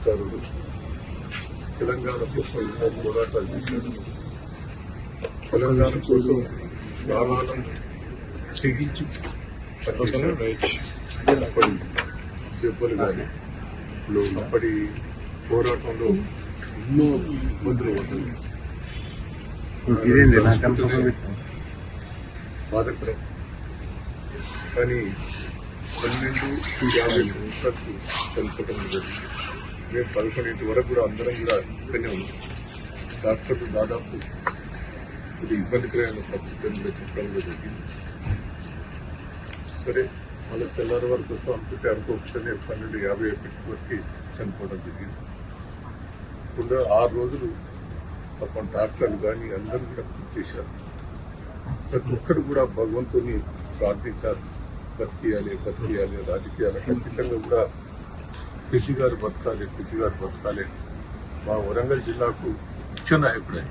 ఉద్యమకారుడు, తెలంగాణ కోసం ఎన్నో పోరాటాలు చేశాడు. తెలంగాణ కోసం ప్రాణాలను తెగించి అప్పటి దెబ్బలు కానీ అప్పటి పోరాటంలో ఎన్నో ఇబ్బందులు పడ్డాయి. బాధకరం. కానీ 12:50 నిమిషాలకు చనిపోవడం జరిగింది. మేము 11 వరకు కూడా అందరం కూడా ఇక్కడనే ఉన్నాం. డాక్టర్లు దాదాపు ఇది ఇబ్బందికరమైన పరిస్థితులు కూడా చెప్పడం జరిగింది. సరే మళ్ళీ తెల్లారి వరకు వస్తాం అనుకుంటే అనుకోవచ్చనే 12:51 వరకు చనిపోవడం జరిగింది. ఇప్పుడు 6 రోజులు పాపం డాక్టర్లు కానీ అందరూ కూడా కృషి చేశారు. ప్రతి ఒక్కరు కూడా భగవంతుని ప్రార్థించారు. బతికియాలి రాజకీయాలు ఖచ్చితంగా కూడా కృషి గారు బతకాలి. మా వరంగల్ జిల్లాకు ముఖ్య నాయకుడే.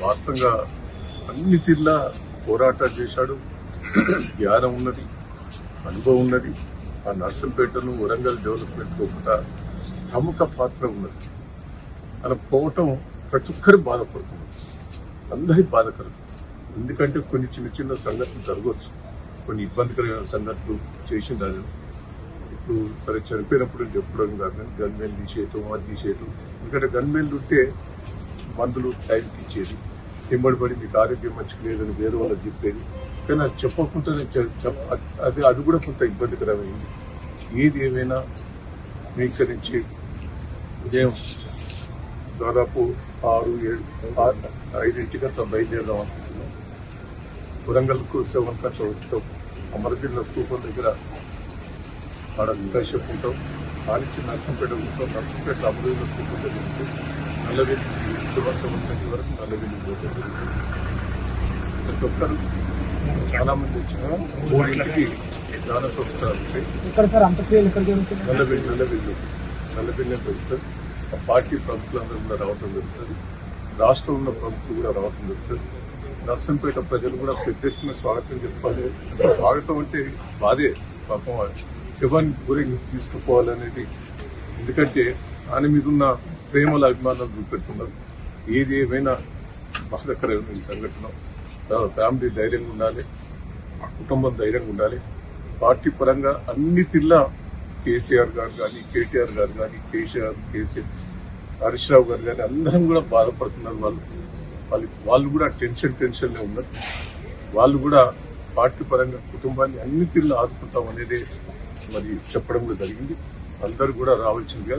వాస్తవంగా అన్ని జిల్లా పోరాటాలు చేశాడు. జ్ఞానం ఉన్నది, అనుభవం ఉన్నది. ఆ నర్సంపేటను వరంగల్ డెవలప్మెంట్లో కూడా ప్రముఖ పాత్ర ఉన్నది. అలా పోవటం ప్రతి ఒక్కరు బాధపడుతున్నారు. అందరికీ బాధకరం. ఎందుకంటే కొన్ని చిన్న సంఘటనలు జరగవచ్చు, కొన్ని ఇబ్బందికరమైన సంఘటనలు చేసింది. అది ఇప్పుడు సరే చనిపోయినప్పుడు చెప్పడం కాదు, గన్మెన్ తీసేయటం అది తీసేయటం. ఎందుకంటే గన్మెన్లు ఉంటే మందులు టైంకి ఇచ్చేది, తిమ్మడిపడి మీకు ఆరోగ్యం మంచిగా లేదని వేరే వాళ్ళకి చెప్పేది. కానీ అది చెప్పకుండానే అది కూడా కొంత ఇబ్బందికరమైంది. ఏది ఏమైనా మీ ఇక్కడి నుంచి ఉదయం దాదాపు 6-5 బయలుదేరదాం అనుకుంటున్నాం. వరంగల్కు 7 గంటల వచ్చాం. అమరగిరిలో స్థూపం దగ్గర ఆడ వికాసం ఉంటాం. ఆనిచ్చి నర్సంపేట ఉంటాం. నర్సంపేట అమరగిరిలో స్థూపం దగ్గర ఉంటాం. నల్లవెల్లి సుభాష్ వరకు నల్లవెల్లి పోతుంది. ప్రతి ఒక్కరు చాలా మంది వచ్చిన 3 ఇంటికి దాన సంస్కారాలు ఉంటాయి. నల్లవెల్లి వస్తారు. ఆ పార్టీ ప్రముఖులందరూ కూడా రావటం జరుగుతుంది. రాష్ట్రంలో ఉన్న ప్రముఖులు కూడా రావటం జరుగుతుంది. నర్సంపేట ప్రజలు కూడా పెద్ద ఎత్తున స్వాగతం చెప్పాలి. స్వాగతం అంటే బాధే, పాపం శివాన్ని గురించి తీసుకుపోవాలనేది. ఎందుకంటే ఆయన మీద ఉన్న ప్రేమల అభిమానాలు చూపెడుతున్నారు. ఏది ఏమైనా బాధకరమైన ఈ సంఘటన. ఫ్యామిలీ ధైర్యంగా ఉండాలి, కుటుంబం ధైర్యంగా ఉండాలి. పార్టీ పరంగా అన్ని తీర్లా కేసీఆర్ గారు కానీ, కేటీఆర్ గారు కానీ, కేసీఆర్ హరీష్ రావు గారు కానీ అందరం కూడా బాధపడుతున్నారు. వాళ్ళు కూడా టెన్షన్లో ఉన్నారు. వాళ్ళు కూడా పార్టీ పరంగా కుటుంబాన్ని అన్ని తీర్లు ఆదుకుంటాం అనేది మరి చెప్పడం కూడా జరిగింది. అందరూ కూడా రావాల్సిందిగా